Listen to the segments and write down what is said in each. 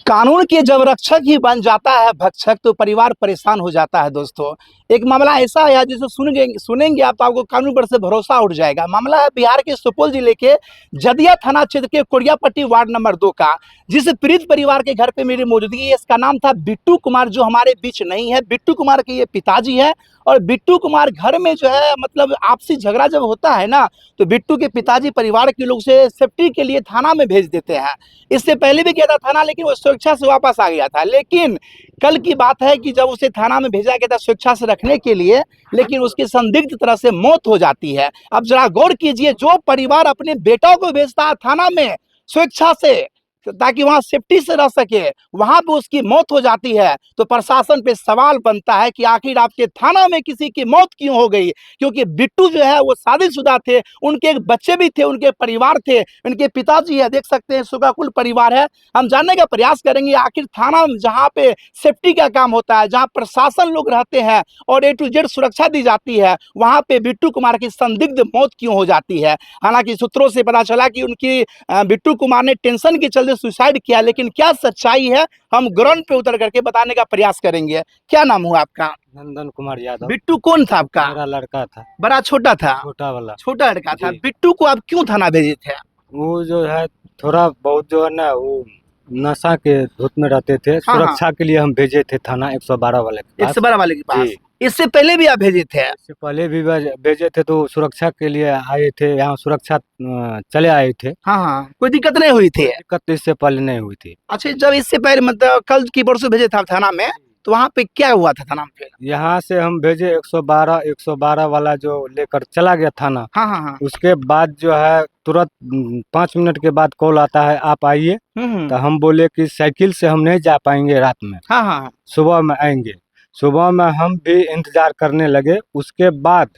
कानून के जब रक्षक ही बन जाता है भक्षक तो परिवार परेशान हो जाता है। दोस्तों, एक मामला ऐसा है जिसे सुनेंगे आप तो आपको कानून पर से भरोसा उठ जाएगा। मामला है बिहार के सुपौल जिले के जदिया थाना क्षेत्र के कोरियापट्टी वार्ड नंबर 2 का, जिस पीड़ित परिवार के घर पे मेरी मौजूदगी है। इसका नाम था बिट्टू कुमार, जो हमारे बीच नहीं है। बिट्टू कुमार के ये पिताजी है और बिट्टू कुमार घर में जो है मतलब आपसी झगड़ा जब होता है ना, तो बिट्टू के पिताजी परिवार के लोग से सेफ्टी के लिए थाना में भेज देते हैं। इससे पहले भी गया था थाना, लेकिन वो स्वेच्छा से वापस आ गया था। लेकिन कल की बात है कि जब उसे थाना में भेजा गया था स्वेच्छा से रखने के लिए, लेकिन उसकी संदिग्ध तरह से मौत हो जाती है। अब जरा गौर कीजिए, जो परिवार अपने बेटों को भेजता है थाना में स्वेच्छा से ताकि वहां सेफ्टी से रह सके, वहां पे उसकी मौत हो जाती है, तो प्रशासन पे सवाल बनता है कि आखिर आपके थाना में किसी की मौत क्यों हो गई। क्योंकि बिट्टू जो है वो शादीशुदा थे, उनके एक बच्चे भी थे, उनके परिवार थे, उनके पिताजी है, देख सकते हैं सुखाकुल परिवार है। हम जानने का प्रयास करेंगे आखिर थाना जहाँ पे सेफ्टी का काम होता है, जहाँ प्रशासन लोग रहते हैं और A to Z सुरक्षा दी जाती है, वहां पे बिट्टू कुमार की संदिग्ध मौत क्यों हो जाती है। हालांकि सूत्रों से पता चला कि उनकी बिट्टू कुमार ने टेंशन के चलते सुसाइड किया, लेकिन क्या सच्चाई है हम ग्राउंड पे उतर करके बताने का प्रयास करेंगे। क्या नाम हुआ आपका? नंदन कुमार यादव। बिट्टू कौन था आपका? मेरा लड़का था। बड़ा छोटा था? छोटा वाला। छोटा लड़का था। जी। बिट्टू को आप क्यों थाना भेजे थे? वो जो है थोड़ा बहुत जो है ना वो नशा के धुत में रहते थे। हाँ। सुरक्षा के लिए हम भेजे थे थाना 112 वाले के पास। 112 वाले के पास? जी। इससे पहले भी आप भेजे थे? इससे पहले भी भेजे थे तो सुरक्षा के लिए आए थे, यहाँ सुरक्षा चले आए थे। हाँ हाँ, कोई दिक्कत नहीं हुई थी? दिक्कत तो इससे पहले नहीं हुई थी। अच्छा, जब इससे पहले मतलब कल की परसों भेजे था थाना में, तो वहाँ पे क्या हुआ था थाना में? यहाँ से हम भेजे 112 वाला जो लेकर चला गया थाना। हाँ हाँ हाँ। उसके बाद जो है तुरंत 5 मिनट के बाद कॉल आता है आप आइए। तो हम बोले कि साइकिल से हम नहीं जा पाएंगे रात में। हाँ हाँ। सुबह में आएंगे। सुबह में हम भी इंतजार करने लगे। उसके बाद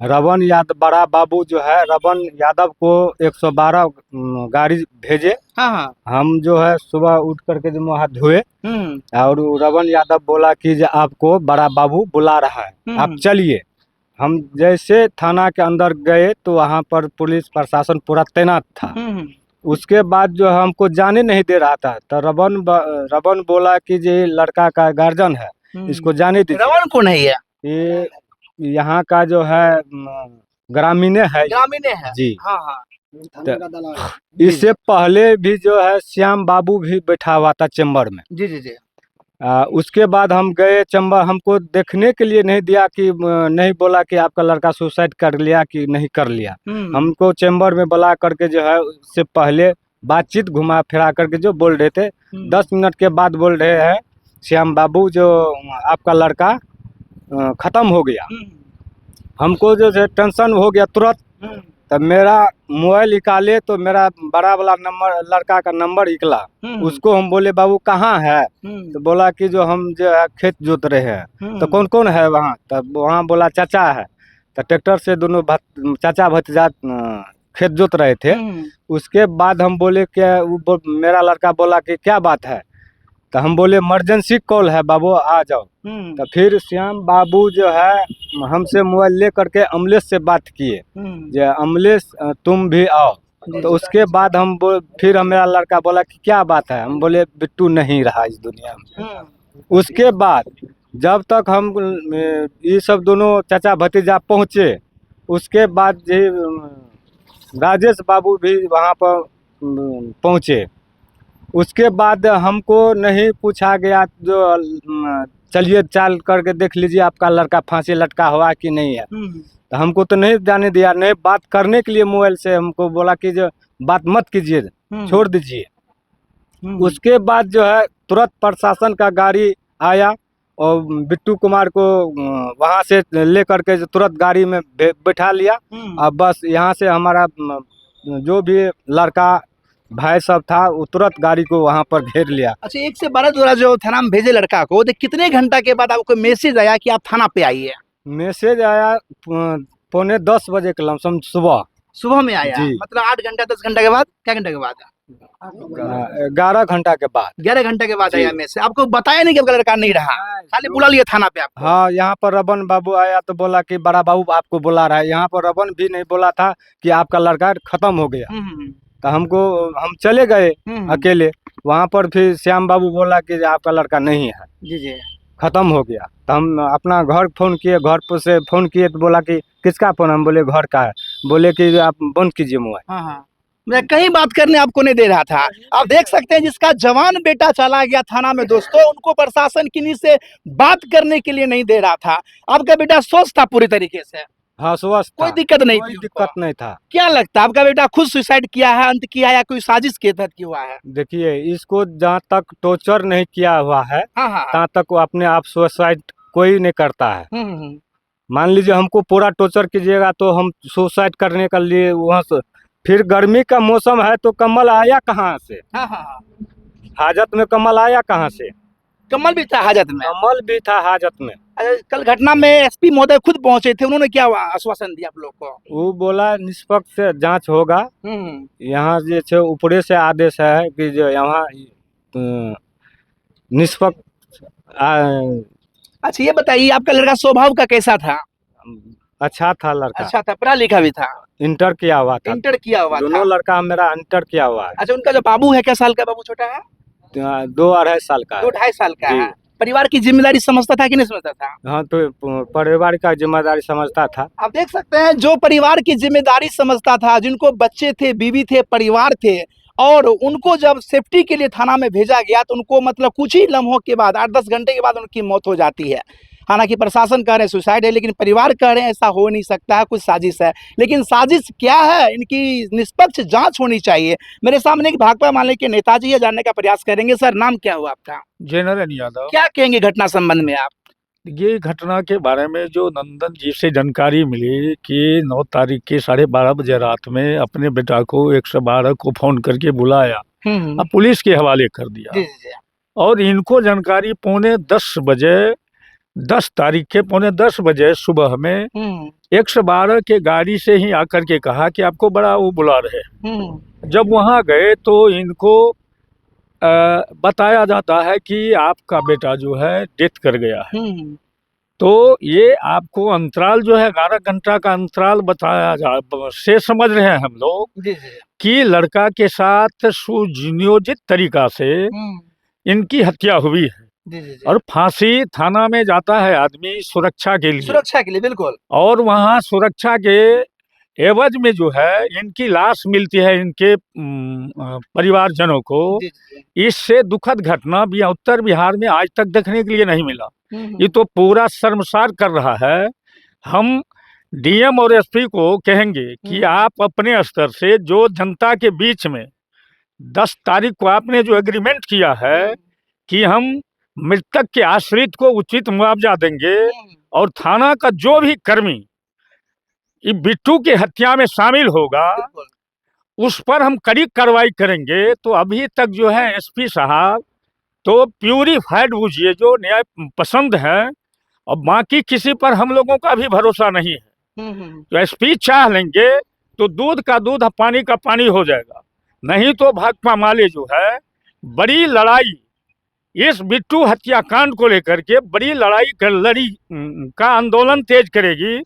रवन यादव, बड़ा बाबू जो है रवन यादव को 112 गाड़ी भेजे। हाँ हाँ। हम जो है सुबह उठ करके जो मुँह हाथ धोए और रवन यादव बोला कि आपको बड़ा बाबू बुला रहा है, आप चलिए। हम जैसे थाना के अंदर गए तो वहाँ पर पुलिस प्रशासन पूरा तैनात था। उसके बाद जो हमको जाने नहीं दे रहा था, तो रवन बोला कि ये लड़का का गार्जियन है, इसको जाने दीजिए। रवन कौन है ये यहाँ का जो है ग्रामीण है। ग्रामीण है जी। हाँ हाँ। इससे पहले भी जो है श्याम बाबू भी बैठा हुआ था चैम्बर में। जी जी जी। उसके बाद हम गए चैम्बर, हमको देखने के लिए नहीं दिया कि नहीं बोला कि आपका लड़का सुसाइड कर लिया कि नहीं कर लिया। हमको चैम्बर में बुला करके जो है उससे पहले बातचीत घुमा फिरा करके जो बोल रहे थे, 10 मिनट के बाद बोल रहे हैं श्याम बाबू जो आपका लड़का खत्म हो गया। हमको जो है टेंशन हो गया तुरंत। तब मेरा मोबाइल निकाले तो मेरा बड़ा वाला नंबर, लड़का का नंबर निकला। उसको हम बोले बाबू कहाँ है? तो बोला कि जो हम जो है खेत जोत रहे हैं। तो कौन कौन है वहाँ? तब वहाँ बोला चाचा है। तो ट्रैक्टर से दोनों चाचा भतीजा खेत जोत रहे थे। उसके बाद हम बोले कि मेरा लड़का बोला कि क्या बात है? तो हम बोले इमरजेंसी कॉल है बाबू आ जाओ। तो फिर श्याम बाबू जो है हमसे मोबाइल ले करके अमलेश से बात किए, जो अमलेश तुम भी आओ। तो उसके बाद फिर मेरा लड़का बोला कि क्या बात है? हम बोले बिट्टू नहीं रहा इस दुनिया में। उसके बाद जब तक हम ये सब दोनों चाचा भतीजा पहुँचे, उसके बाद राजेश बाबू भी वहाँ पर पहुँचे। उसके बाद हमको नहीं पूछा गया जो चलिए चाल करके देख लीजिए आपका लड़का फांसी लटका हुआ कि नहीं है। तो हमको तो नहीं जाने दिया, नहीं बात करने के लिए मोबाइल से हमको बोला कि जो बात मत कीजिए, छोड़ दीजिए। उसके बाद जो है तुरंत प्रशासन का गाड़ी आया और बिट्टू कुमार को वहाँ से ले करके तुरंत गाड़ी में बैठा लिया। अब बस यहाँ से हमारा जो भी लड़का भाई सब था वो तुरंत गाड़ी को वहाँ पर घेर लिया। अच्छा, 112 द्वारा जो थाना में भेजे लड़का को, तो कितने घंटा के बाद आपको मैसेज आया कि आप थाना पे आइए? मैसेज आया 9:45 बजे के लमसम सुबह में आया। मतलब 8 घंटा 10 घंटा के बाद? क्या घंटा के बाद? 11 घंटा के बाद। 11 घंटे के बाद आया मैसेज। आपको बताया नहीं कि आपका लड़का नहीं रहा, खाली बुला लिया थाना पे आपको? हाँ, यहाँ पर रवन बाबू आया तो बोला कि बड़ा बाबू आपको बुला रहा है। यहाँ पर रवन भी नहीं बोला था कि आपका लड़का खत्म हो गया। तो हम चले गए अकेले। वहाँ पर फिर श्याम बाबू बोला कि आपका लड़का नहीं है, जी जी। खत्म हो गया। तो हम अपना घर फोन किए, घर पर से फोन किए तो बोला कि किसका फोन, हम बोले घर का है, बोले कि आप बंद कीजिए मोबाइल। हाँ हाँ, मैं कहीं बात करने आपको नहीं दे रहा था। आप देख सकते हैं जिसका जवान बेटा चला गया थाना में दोस्तों, उनको प्रशासन किन्हीं से बात करने के लिए नहीं दे रहा था। आपका बेटा स्वस्थ था पूरी तरीके से, हाँ स्वस्थ कोई था, दिक्कत नहीं कोई थी दिक्कत उनको। नहीं था। क्या लगता है आपका बेटा खुद सुसाइड किया है, अंत किया है, या कोई साजिश के तहत किया हुआ है? देखिए, इसको जहाँ तक टॉर्चर नहीं किया हुआ है हाँ हाँ। तहाँ तक वो अपने आप सुसाइड कोई नहीं करता है। हम्म। मान लीजिए हमको पूरा टॉर्चर कीजिएगा तो हम सुसाइड करने के लिए वहाँ से, फिर गर्मी का मौसम है तो कमल आया कहाँ से? हाँ हाँ हाँ। हाजत में कमल आया कहाँ से? कमल भी था हाजत में। कमल भी था हाजत में। अच्छा, कल घटना में एसपी महोदय खुद पहुंचे थे, उन्होंने क्या आश्वासन दिया आप लोग को? वो बोला निष्पक्ष जांच होगा, यहाँ जे छे ऊपरे से आदेश है कि जो यहाँ निष्पक्ष अच्छा ये बताइए आपका लड़का स्वभाव का कैसा था? अच्छा था लड़का, अच्छा था, पढ़ा लिखा भी था? इंटर किया हुआ था, इंटर किया हुआ था। दोनों लड़का मेरा इंटर किया हुआ है। अच्छा, उनका जो बाबू है, क्या साल का बाबू छोटा है? 2-2.5 साल का है। 2-2.5 साल का जी। है। परिवार की जिम्मेदारी समझता था कि नहीं समझता था? हाँ, तो परिवार का जिम्मेदारी समझता था। आप देख सकते हैं जो परिवार की जिम्मेदारी समझता था, जिनको बच्चे थे, बीवी थे, परिवार थे, और उनको जब सेफ्टी के लिए थाना में भेजा गया तो उनको मतलब कुछ ही लम्हों के बाद, 8-10 घंटे के बाद उनकी मौत हो जाती है। हालांकि प्रशासन कह रहे हैं सुसाइड है, लेकिन परिवार कह रहे हैं ऐसा हो नहीं सकता है, कुछ साजिश है। लेकिन साजिश क्या है, इनकी निष्पक्ष जांच होनी चाहिए। मेरे सामने एक भाकपा माले के नेताजी है, जानने का प्रयास करेंगे। सर, नाम क्या हुआ आपका? जयनारायण यादव। क्या कहेंगे घटना संबंध में आप? ये घटना के बारे में जो नंदन जी से जानकारी मिली कि 9 तारीख के 12:30 बजे रात में अपने बेटा को 112 को फोन करके बुलाया, अब पुलिस के हवाले कर दिया। जी, जी, जी। और इनको जानकारी 10 तारीख के 10:15 बजे सुबह में 112 के गाड़ी से ही आकर के कहा कि आपको बड़ा वो बुला रहे। जब वहाँ गए तो इनको बताया जाता है कि आपका बेटा जो है डेथ कर गया है। तो ये आपको अंतराल जो है 11 घंटा का अंतराल बताया जा से समझ रहे हैं हम लोग कि लड़का के साथ सुनियोजित तरीका से इनकी हत्या हुई है। और फांसी थाना में जाता है आदमी सुरक्षा के लिए, बिल्कुल। और वहाँ सुरक्षा के एवज में जो है इनकी लाश मिलती है इनके परिवारजनों को। इससे दुखद घटना भी उत्तर बिहार में आज तक देखने के लिए नहीं मिला। ये तो पूरा शर्मसार कर रहा है। हम डीएम और एसपी को कहेंगे कि आप अपने स्तर से जो जनता के बीच में 10 तारीख को आपने जो एग्रीमेंट किया है कि हम मृतक के आश्रित को उचित मुआवजा देंगे, और थाना का जो भी कर्मी ये बिट्टू की हत्या में शामिल होगा उस पर हम कड़ी कार्रवाई करेंगे। तो अभी तक जो है एसपी साहब तो प्यूरिफाइड बुझिए जो न्याय पसंद है, और बाकी किसी पर हम लोगों का भी भरोसा नहीं है। तो एसपी चाह लेंगे तो दूध का दूध पानी का पानी हो जाएगा, नहीं तो भाकपा माले जो है बड़ी लड़ाई इस बिट्टू हत्याकांड को लेकर के बड़ी लड़ाई का आंदोलन तेज करेगी।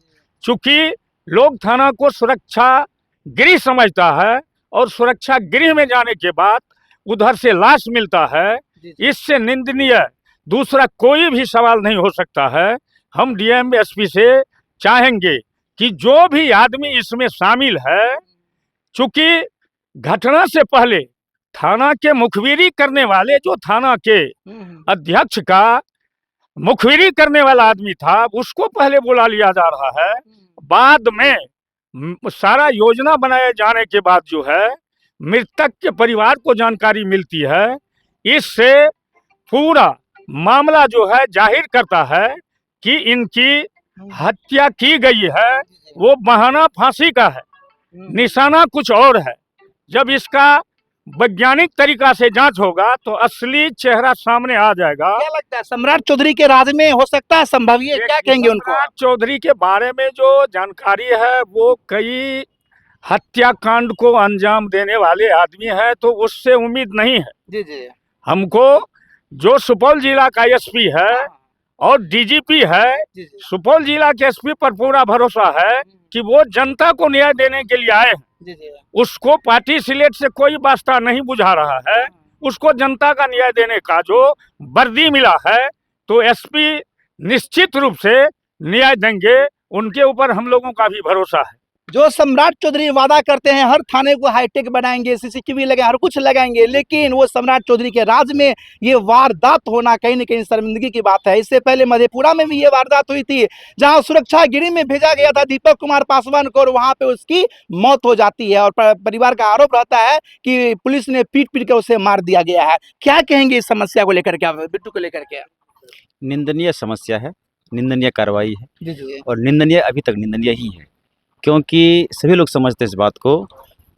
चूंकि लोग थाना को सुरक्षा गृह समझता है, और सुरक्षा गृह में जाने के बाद उधर से लाश मिलता है, इससे निंदनीय दूसरा कोई भी सवाल नहीं हो सकता है। हम डीएम एसपी से चाहेंगे कि जो भी आदमी इसमें शामिल है, चूंकि घटना से पहले थाना के मुखबिरी करने वाले जो थाना के अध्यक्ष का मुखबिरी करने वाला आदमी था, उसको पहले बुला लिया जा रहा है। बाद में सारा योजना बनाए जाने के बाद जो है मृतक के परिवार को जानकारी मिलती है। इससे पूरा मामला जो है जाहिर करता है कि इनकी हत्या की गई है। वो बहाना फांसी का है, निशाना कुछ और है। जब इसका वैज्ञानिक तरीका से जांच होगा तो असली चेहरा सामने आ जाएगा। क्या लगता है सम्राट चौधरी के राज में हो सकता है संभव? ये क्या कहेंगे उनको? सम्राट चौधरी के बारे में जो जानकारी है वो कई हत्याकांड को अंजाम देने वाले आदमी है, तो उससे उम्मीद नहीं है। जी जी। हमको जो सुपौल जिला का एसपी है और डीजीपी है, सुपौल जिला के एसपी पर पूरा भरोसा है कि वो जनता को न्याय देने के लिए आए हैं। उसको पार्टी सिलेट से कोई वास्ता नहीं बुझा रहा है। उसको जनता का न्याय देने का जो वर्दी मिला है, तो एसपी निश्चित रूप से न्याय देंगे, उनके ऊपर हम लोगों का भी भरोसा है। जो सम्राट चौधरी वादा करते हैं हर थाने को हाईटेक बनाएंगे, सीसीटीवी लगाएंगे, हर कुछ लगाएंगे, लेकिन वो सम्राट चौधरी के राज में ये वारदात होना कहीं न कहीं शर्मिंदगी की बात है। इससे पहले मधेपुरा में भी ये वारदात हुई थी, जहां सुरक्षा गिरी में भेजा गया था दीपक कुमार पासवान को, और वहां पे उसकी मौत हो जाती है और परिवार का आरोप रहता है कि पुलिस ने पीट कर उसे मार दिया गया है। क्या कहेंगे इस समस्या को लेकर के, आप बिट्टू को लेकर के? निंदनीय समस्या है, निंदनीय कार्रवाई है, जी जी और निंदनीय अभी तक निंदनीय ही है, क्योंकि सभी लोग समझते हैं इस बात को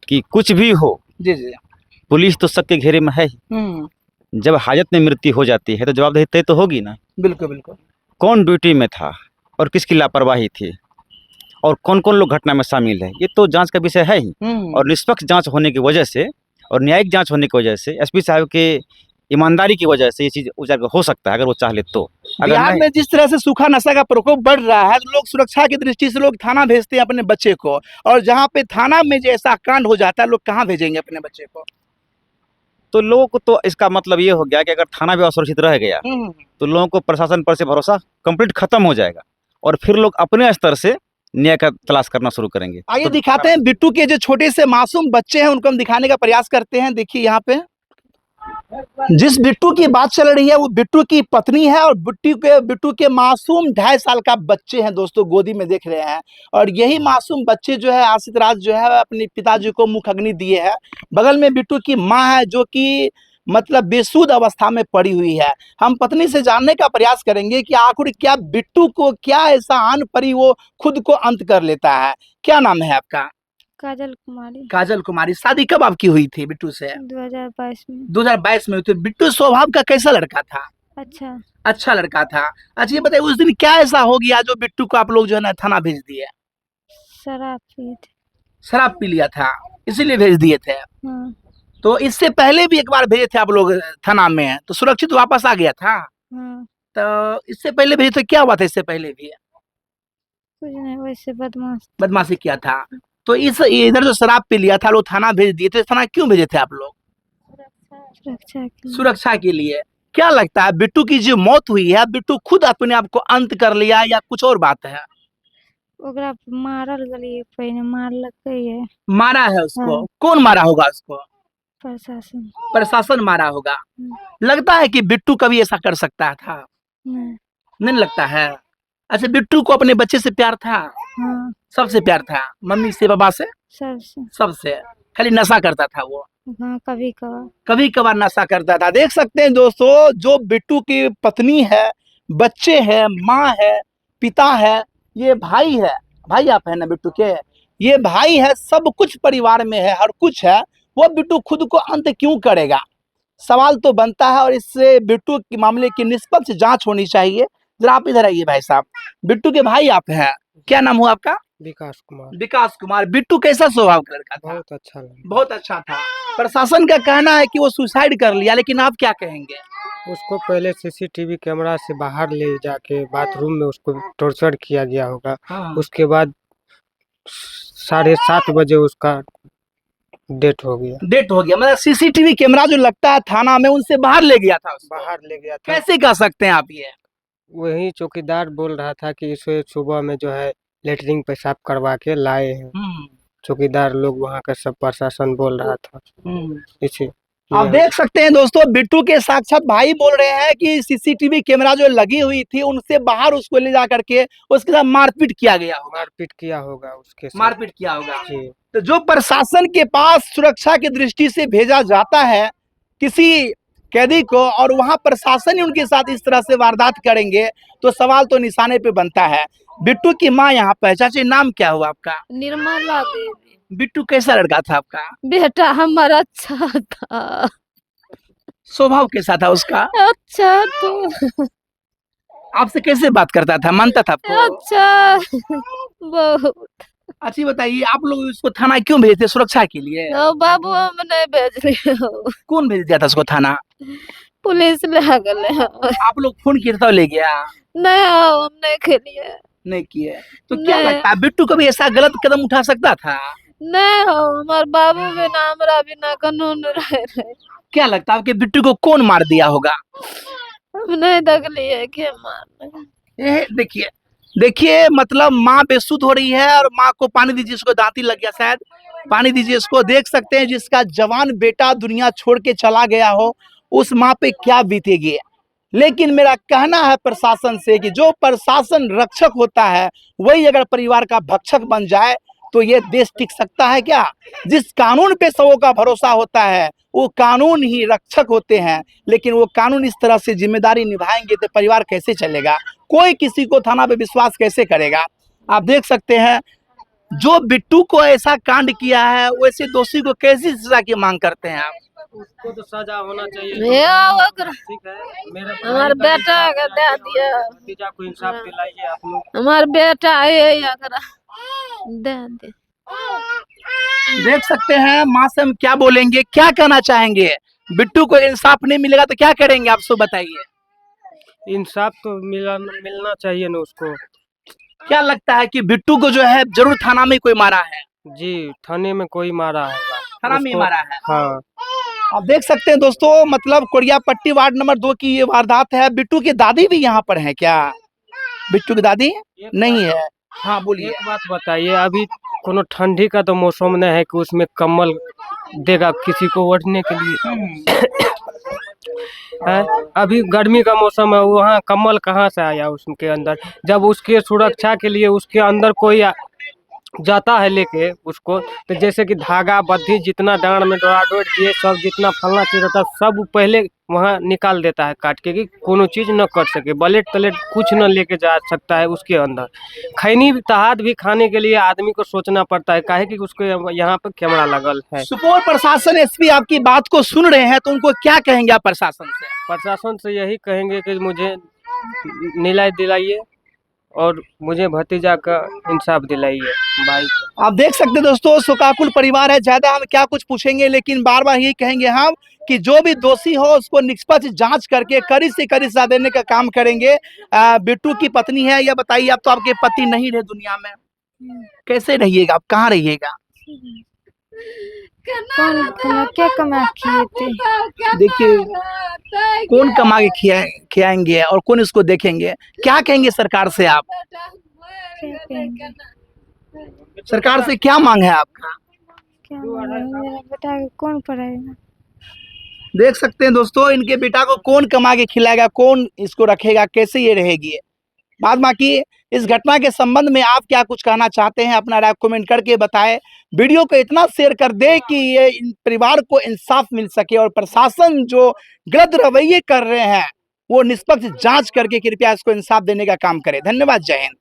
कि कुछ भी हो, जी जी। पुलिस तो शक के घेरे में है ही। जब हाजत में मृत्यु हो जाती है तो जवाबदेही तय तो होगी ना। बिल्कुल बिल्कुल। कौन ड्यूटी में था और किसकी लापरवाही थी और कौन कौन लोग घटना में शामिल है, ये तो जांच का विषय है ही। और निष्पक्ष जांच होने की वजह से और न्यायिक जांच होने की वजह से, एसपी साहब के ईमानदारी की वजह से ये चीज़ उजागर हो सकता है, अगर वो चाह ले तो। अगर बिहार में जिस तरह से सूखा नशा का प्रकोप बढ़ रहा है, तो लोग सुरक्षा की दृष्टि से लोग थाना भेजते हैं अपने बच्चे को, और जहाँ पे थाना में जैसा कांड हो जाता है, लोग कहाँ भेजेंगे अपने बच्चे को? तो लोगों को तो इसका मतलब ये हो गया कि अगर थाना भी असुरक्षित रह गया तो लोगों को प्रशासन पर से भरोसा कंप्लीट खत्म हो जाएगा, और फिर लोग अपने स्तर से न्याय का तलाश करना शुरू करेंगे। आइए तो दिखाते हैं बिट्टू के जो छोटे से मासूम बच्चे हैं, उनको हम दिखाने का प्रयास करते हैं। देखिए यहाँ पे जिस बिट्टू की बात चल रही है वो बिट्टू की पत्नी है, और बिट्टू के मासूम 2.5 साल का बच्चे हैं दोस्तों, गोदी में देख रहे हैं। और यही मासूम बच्चे जो है आशित राज जो है अपने पिताजी को मुख अग्नि दिए है। बगल में बिट्टू की माँ है जो कि मतलब बेसुध अवस्था में पड़ी हुई है। हम पत्नी से जानने का प्रयास करेंगे कि आखिर क्या बिट्टू को क्या ऐसा आन परी वो खुद को अंत कर लेता है। क्या नाम है आपका? काजल कुमारी। काजल कुमारी। शादी कब आपकी हुई थी बिट्टू से? 2022 में। 2022 में हुई थी। बिट्टू स्वभाव का कैसा लड़का था? अच्छा लड़का था। अच्छा ये बताइए उस दिन क्या ऐसा हो गया जो बिट्टू को आप लोग जो है ना थाना भेज दिए? शराब पिए थे। शराब पी लिया था इसीलिए भेज दिए थे? हाँ। तो इससे पहले भी एक बार भेजे थे आप लोग थाना में, तो सुरक्षित वापस आ गया था? हाँ। तो इससे पहले भेजे थे, क्या हुआ था इससे पहले भी? कुछ नहीं, वैसे बदमाशी किया था। तो इस इधर जो शराब पी लिया था लोग थाना भेज दिए थे, थाना क्यों भेजे थे आप लोग? सुरक्षा के लिए। क्या लगता है बिट्टू की जो मौत हुई है, बिट्टू खुद अपने आप को अंत कर लिया या कुछ और बात है? ओकरा मारल गली पहले मार लग गई है। मारा है उसको? हाँ। कौन मारा होगा उसको? प्रशासन मारा होगा। लगता है कि बिट्टू कभी ऐसा कर सकता था? नहीं लगता है। अच्छा बिट्टू को अपने बच्चे से प्यार था? हाँ। सबसे प्यार था? मम्मी से, पापा से? सबसे। खाली नशा करता था वो? हाँ, कभी कभार नशा करता था। देख सकते हैं दोस्तों, जो बिट्टू की पत्नी है, बच्चे हैं, माँ है, पिता है, ये भाई है, भाई आप है ना बिट्टू के, ये भाई है, सब कुछ परिवार में है, हर कुछ है। वो बिट्टू खुद को अंत क्यों करेगा? सवाल तो बनता है, और इससे बिट्टू के मामले की निष्पक्ष जांच होनी चाहिए। जरा आप इधर आइए भाई साहब, बिट्टू के भाई आप हैं, क्या नाम हुआ आपका? विकास कुमार। बिट्टू कैसा स्वभाव का लड़का था? बहुत अच्छा था। प्रशासन का कहना है कि वो सुसाइड कर लिया, लेकिन आप क्या कहेंगे? उसको पहले सीसीटीवी कैमरा से बाहर ले जाके बाथरूम में उसको टॉर्चर किया गया होगा। हाँ। उसके बाद 7:30 बजे उसका डेथ हो गया। मतलब सीसीटीवी कैमरा जो लगता है थाना में, उनसे बाहर ले गया था उसको? कैसे कह सकते हैं आप ये? वही चौकीदार बोल रहा था कि इसे सुबह में जो है लेटरिंग पेशाब करवा के लाए हैं। चौकीदार लोग वहाँ का सब प्रशासन बोल रहा था। इसी आप देख सकते हैं दोस्तों, बिट्टू के साक्षात भाई बोल रहे हैं कि सीसीटीवी कैमरा जो लगी हुई थी, उनसे बाहर उसको ले जा करके उसके साथ मारपीट किया होगा उसके साथ। मारपीट किया होगा। तो जो प्रशासन के पास सुरक्षा की दृष्टि से भेजा जाता है किसी कैदी को, और वहां प्रशासन ही उनके साथ इस तरह से वारदात करेंगे, तो सवाल तो निशाने पे बनता है। बिट्टू की माँ यहाँ पे। चाची नाम क्या हुआ आपका? निर्मला देवी। बिट्टू कैसा लड़का था आपका? बेटा हमारा अच्छा था। स्वभाव कैसा था उसका? अच्छा तो। आपसे कैसे बात करता था, मानता था आपको? अच्छा बहुत। अच्छी बताइए, आप लोग उसको थाना क्यों भेजते? सुरक्षा के लिए? बाबू हम नहीं भेज रहे हो। कौन भेज दिया था उसको थाना? पुलिस ले गए। आप लोग फोन किया था, ले गया? नहीं हम नहीं खेलिए। नहीं किए। तो क्या लगता है बिट्टू कभी ऐसा गलत कदम उठा सकता था? नहीं हो हमार बाबू बिना हमरा बिना कानून रहे क्या लगता है आपके बिट्टू को कौन मार दिया होगा? हम नहीं देखलिए के मार ये देखिए देखिए, मतलब माँ बेसुध हो रही है और माँ को पानी दीजिए, इसको दांती लग गया शायद, पानी दीजिए इसको। देख सकते हैं जिसका जवान बेटा दुनिया छोड़ के चला गया हो, उस माँ पे क्या बीतेगी। लेकिन मेरा कहना है प्रशासन से कि जो प्रशासन रक्षक होता है वही अगर परिवार का भक्षक बन जाए तो ये देश टिक सकता है क्या? जिस कानून पे सबों का भरोसा होता है वो कानून ही रक्षक होते हैं, लेकिन वो कानून इस तरह से जिम्मेदारी निभाएंगे तो परिवार कैसे चलेगा? कोई किसी को थाना पे विश्वास कैसे करेगा? आप देख सकते हैं जो बिट्टू को ऐसा कांड किया है वैसे दोषी को कैसी सजा की मांग करते हैं आप? उसको तो सजा होना चाहिए। ठीक है, मेरे हमार बेटा के दे दिया भतीजा को इंसाफ दिलाइए आप लोग। हमार बेटा है एकरा दे दे। देख सकते हैं माँ से हम क्या बोलेंगे, क्या कहना चाहेंगे? बिट्टू को इंसाफ नहीं मिलेगा तो क्या करेंगे आप सब बताइए। इंसाफ तो मिलना चाहिए ना उसको। क्या लगता है कि बिट्टू को जो है जरूर थाना में कोई मारा है? जी, थाने में कोई मारा होगा। थाना में ही मारा है। हाँ। आप देख सकते हैं दोस्तों, मतलब कोरियापट्टी वार्ड नंबर 2 की ये वारदात है। बिट्टू की दादी भी यहाँ पर है क्या? बिट्टू की दादी नहीं है। हाँ बोलिए। एक बात बताइए, अभी कोनो ठंडी का तो मौसम नहीं है कि उसमें कम्बल देगा किसी को ओढ़ने के लिए। है? अभी गर्मी का मौसम है, वहाँ कम्बल कहाँ से आया उसके अंदर? जब उसके सुरक्षा के लिए उसके अंदर कोई जाता है लेके उसको, तो जैसे कि धागा बद्धी जितना डांड में डोराडोर ये सब जितना फलना चीज रहता है सब पहले वहाँ निकाल देता है काट के कि कोनो चीज न कर सके, ब्लेड तलेट कुछ न लेके जा सकता है उसके अंदर। खैनी तहाद भी खाने के लिए आदमी को सोचना पड़ता है, काहे कि उसको यहाँ पे कैमरा लगल है। सुपौल प्रशासन एसपी आपकी बात को सुन रहे हैं तो उनको क्या कहेंगे आप प्रशासन से? प्रशासन से यही कहेंगे कि मुझे न्याय दिलाइए और मुझे भतीजा का इंसाफ दिलाइए भाई। आप देख सकते हैं दोस्तों, शोकाकुल परिवार है। ज्यादा हम क्या कुछ पूछेंगे, लेकिन बार बार यही कहेंगे हम कि जो भी दोषी हो उसको निष्पक्ष जांच करके कड़ी से कड़ी सजा देने का काम करेंगे। बिट्टू की पत्नी है, यह बताइए, आप तो आपके पति नहीं रहे दुनिया में, कैसे रहिएगा आप? कहाँ रहिएगा? कौन क्या कमा किए थे? देखिए कौन कमा के खिलाएंगे और कौन इसको देखेंगे? क्या कहेंगे सरकार से आप? क्या कहेंगे? सरकार से क्या मांग है आपका? क्या मेरा बेटा को कौन पढ़ाएगा? देख सकते हैं दोस्तों, इनके बेटा को कौन कमा के खिलाएगा, कौन इसको रखेगा, कैसे ये रहेगी? बाद बाकी इस घटना के संबंध में आप क्या कुछ कहना चाहते हैं अपना राय कमेंट करके बताएं। वीडियो को इतना शेयर कर दे कि ये परिवार को इंसाफ मिल सके और प्रशासन जो गलत रवैये कर रहे हैं वो निष्पक्ष जांच करके कृपया इसको इंसाफ देने का काम करे। धन्यवाद, जय हिंद।